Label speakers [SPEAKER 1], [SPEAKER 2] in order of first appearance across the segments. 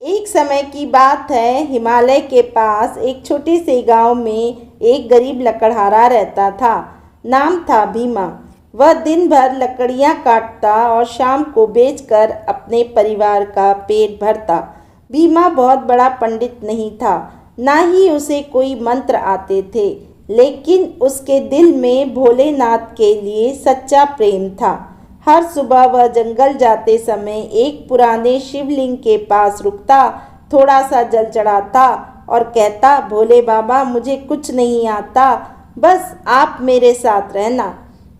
[SPEAKER 1] एक समय की बात है, हिमालय के पास एक छोटे से गांव में एक गरीब लकड़हारा रहता था। नाम था भीमा। वह दिन भर लकड़ियां काटता और शाम को बेचकर अपने परिवार का पेट भरता। भीमा बहुत बड़ा पंडित नहीं था, ना ही उसे कोई मंत्र आते थे, लेकिन उसके दिल में भोलेनाथ के लिए सच्चा प्रेम था। हर सुबह वह जंगल जाते समय एक पुराने शिवलिंग के पास रुकता, थोड़ा सा जल चढ़ाता और कहता, भोले बाबा मुझे कुछ नहीं आता, बस आप मेरे साथ रहना।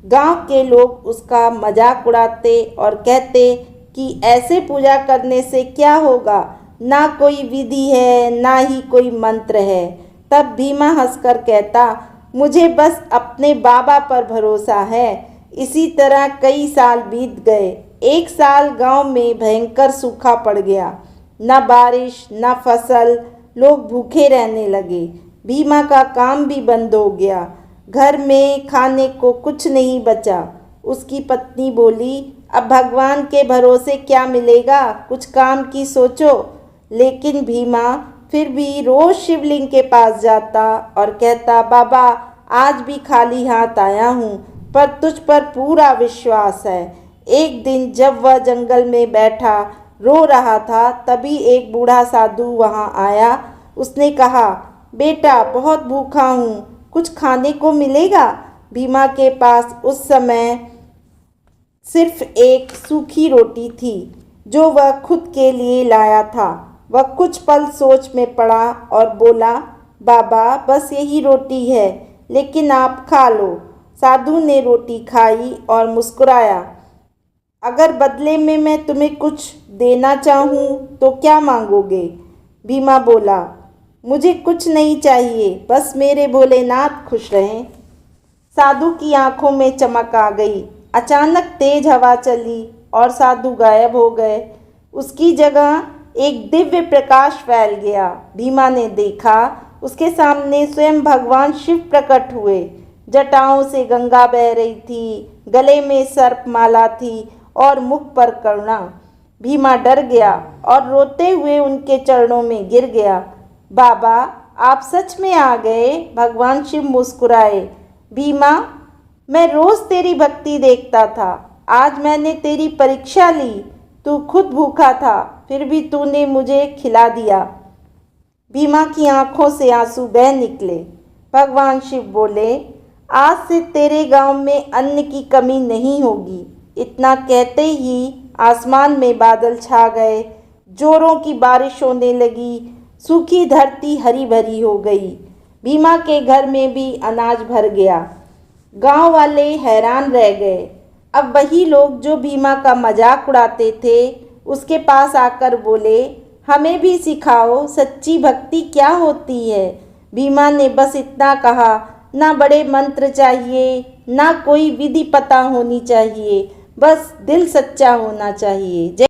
[SPEAKER 1] गांव के लोग उसका मजाक उड़ाते और कहते कि ऐसे पूजा करने से क्या होगा, ना कोई विधि है ना ही कोई मंत्र है। तब भीमा हंसकर कहता, मुझे बस अपने बाबा पर भरोसा है। इसी तरह कई साल बीत गए। एक साल गांव में भयंकर सूखा पड़ गया, न बारिश न फसल, लोग भूखे रहने लगे। भीमा का काम भी बंद हो गया, घर में खाने को कुछ नहीं बचा। उसकी पत्नी बोली, अब भगवान के भरोसे क्या मिलेगा, कुछ काम की सोचो। लेकिन भीमा फिर भी रोज शिवलिंग के पास जाता और कहता, बाबा आज भी खाली हाथ आया हूँ, पर तुझ पर पूरा विश्वास है। एक दिन जब वह जंगल में बैठा रो रहा था, तभी एक बूढ़ा साधु वहां आया। उसने कहा, बेटा बहुत भूखा हूँ, कुछ खाने को मिलेगा? भीमा के पास उस समय सिर्फ एक सूखी रोटी थी, जो वह खुद के लिए लाया था। वह कुछ पल सोच में पड़ा और बोला, बाबा बस यही रोटी है, लेकिन आप खा लो। साधु ने रोटी खाई और मुस्कुराया। अगर बदले में मैं तुम्हें कुछ देना चाहूँ तो क्या मांगोगे? भीमा बोला, मुझे कुछ नहीं चाहिए, बस मेरे भोलेनाथ खुश रहें। साधु की आंखों में चमक आ गई। अचानक तेज हवा चली और साधु गायब हो गए। उसकी जगह एक दिव्य प्रकाश फैल गया। भीमा ने देखा, उसके सामने स्वयं भगवान शिव प्रकट हुए। जटाओं से गंगा बह रही थी, गले में सर्प माला थी और मुख पर करुणा। भीमा डर गया और रोते हुए उनके चरणों में गिर गया। बाबा आप सच में आ गए। भगवान शिव मुस्कुराए। भीमा मैं रोज तेरी भक्ति देखता था, आज मैंने तेरी परीक्षा ली। तू खुद भूखा था, फिर भी तूने मुझे खिला दिया। भीमा की आंखों से आंसू बह निकले। भगवान शिव बोले, आज से तेरे गांव में अन्न की कमी नहीं होगी। इतना कहते ही आसमान में बादल छा गए, जोरों की बारिश होने लगी, सूखी धरती हरी भरी हो गई। भीमा के घर में भी अनाज भर गया। गांव वाले हैरान रह गए। अब वही लोग जो भीमा का मजाक उड़ाते थे, उसके पास आकर बोले, हमें भी सिखाओ सच्ची भक्ति क्या होती है। भीमा ने बस इतना कहा, ना बड़े मंत्र चाहिए, ना कोई विधि पता होनी चाहिए, बस दिल सच्चा होना चाहिए।